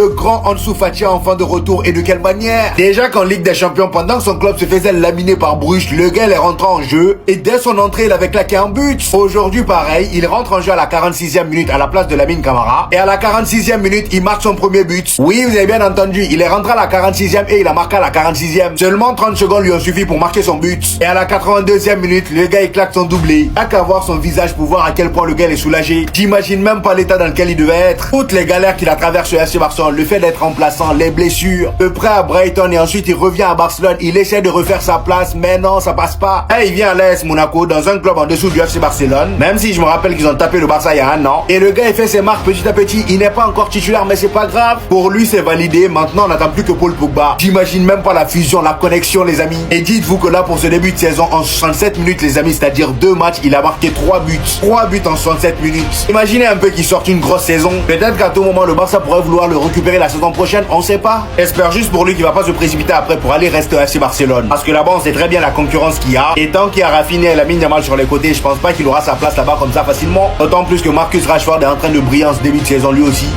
Le grand Ansu Fati enfin de retour, et de quelle manière? Déjà qu'en Ligue des Champions, pendant que son club se faisait laminer par Bruges, le gars est rentré en jeu et dès son entrée il avait claqué un but. Aujourd'hui pareil, il rentre en jeu à la 46e minute à la place de Lamine Camara et à la 46e minute il marque son premier but. Oui, vous avez bien entendu, il est rentré à la 46e et il a marqué à la 46e. Seulement 30 secondes lui ont suffi pour marquer son but. Et à la 82e minute, le gars il claque son doublé. N'a qu'à voir son visage pour voir à quel point le gars est soulagé. J'imagine même pas l'état dans lequel il devait être. Toutes les galères qu'il a traversées au FC Barcelone, le fait d'être remplaçant, les blessures, le prêt à Brighton et ensuite il revient à Barcelone, il essaie de refaire sa place, mais non, ça passe pas. Et il vient à l'AS Monaco dans un club en dessous du FC Barcelone, même si je me rappelle qu'ils ont tapé le Barça il y a un an. Et le gars il fait ses marques petit à petit, il n'est pas encore titulaire mais c'est pas grave. Pour lui c'est validé, maintenant on n'attend plus que Paul Pogba. J'imagine même pas la fusion, la connexion les amis. Et dites-vous que là pour ce début de saison, en 67 minutes les amis, c'est-à-dire 2 matchs, il a marqué 3 buts. 3 buts en 67 minutes. Imaginez un peu qu'il sorte une grosse saison. Peut-être qu'à tout moment le Barça pourrait vouloir le récupérer la saison prochaine, on sait pas. J'espère juste pour lui qu'il va pas se précipiter après pour aller rester au FC Barcelone. Parce que là-bas on sait très bien la concurrence qu'il y a. Et tant qu'il y a Rafinha et Lamine Yamal sur les côtés, je pense pas qu'il aura sa place là-bas comme ça facilement. D'autant plus que Marcus Rashford est en train de briller en ce début de saison lui aussi.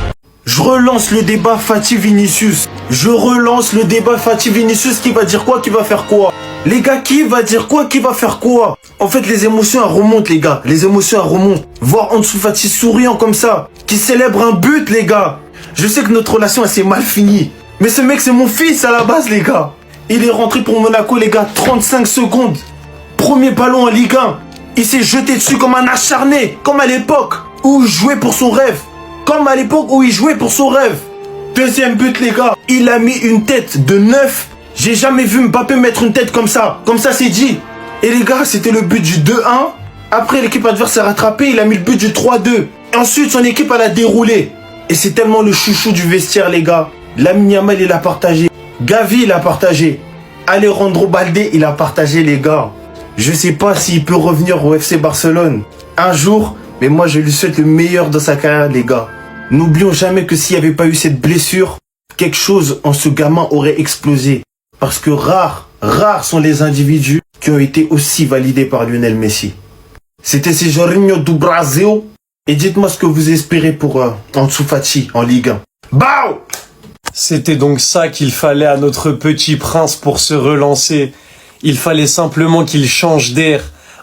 Je relance le débat Fati-Vinicius. Je relance le débat Fati-Vinicius. Qui va dire quoi? Qui va faire quoi? Les gars, qui va dire quoi? Qui va faire quoi? En fait, les émotions, elles remontent, les gars. Les émotions, elles remontent. Voir Ansu Fati souriant comme ça, qui célèbre un but, les gars. Je sais que notre relation, elle s'est mal finie. Mais ce mec, c'est mon fils à la base, les gars. Il est rentré pour Monaco, les gars. 35 secondes. Premier ballon en Ligue 1. Il s'est jeté dessus comme un acharné. Comme à l'époque où il jouait pour son rêve. Comme à l'époque où il jouait pour son rêve. Deuxième but, les gars. Il a mis une tête de 9. J'ai jamais vu Mbappé mettre une tête comme ça. Comme ça, c'est dit. Et les gars, c'était le but du 2-1. Après, l'équipe adverse s'est rattrapée. Il a mis le but du 3-2. Et ensuite, son équipe, elle a déroulé. Et c'est tellement le chouchou du vestiaire, les gars. Lamine Yamal, il a partagé. Gavi, il a partagé. Alejandro Balde, il a partagé, les gars. Je sais pas s'il peut revenir au FC Barcelone un jour. Mais moi, je lui souhaite le meilleur dans sa carrière, les gars. N'oublions jamais que s'il n'y avait pas eu cette blessure, quelque chose en ce gamin aurait explosé. Parce que rares sont les individus qui ont été aussi validés par Lionel Messi. C'était Jorginho do Brasil. Et dites-moi ce que vous espérez pour Ansu Fati en Ligue 1. Bao! C'était donc ça qu'il fallait à notre petit prince pour se relancer. Il fallait simplement qu'il change d'air.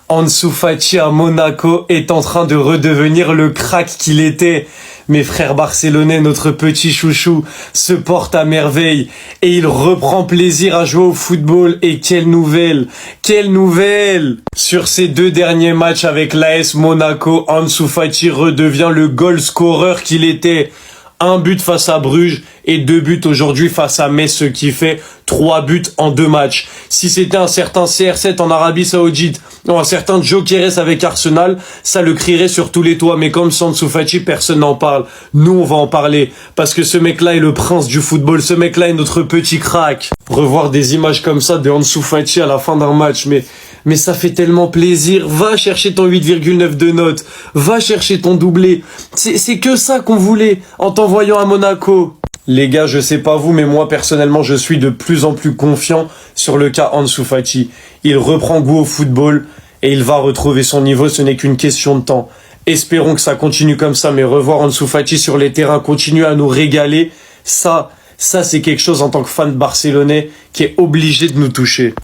Ansu Fati à Monaco est en train de redevenir le crack qu'il était. Mes frères barcelonais, notre petit chouchou, se porte à merveille et il reprend plaisir à jouer au football. Et quelle nouvelle! Quelle nouvelle! Sur ces 2 derniers matchs avec l'AS Monaco, Ansu Fati redevient le goal scorer qu'il était. 1 but face à Bruges et 2 buts aujourd'hui face à Metz, ce qui fait 3 buts en 2 matchs. Si c'était un certain CR7 en Arabie Saoudite ou un certain Gyökeres avec Arsenal, ça le crierait sur tous les toits. Mais comme Ansu Fati, personne n'en parle. Nous, on va en parler parce que ce mec-là est le prince du football. Ce mec-là est notre petit crack. Revoir des images comme ça de Ansu Fati à la fin d'un match, mais ça fait tellement plaisir. Va chercher ton 8,9 de note. Va chercher ton doublé. C'est que ça qu'on voulait en t'envoyant à Monaco. Les gars, je sais pas vous, mais moi personnellement, je suis de plus en plus confiant sur le cas Ansu Fati. Il reprend goût au football et il va retrouver son niveau, ce n'est qu'une question de temps. Espérons que ça continue comme ça, mais revoir Ansu Fati sur les terrains, continuer à nous régaler, ça c'est quelque chose en tant que fan barcelonais qui est obligé de nous toucher.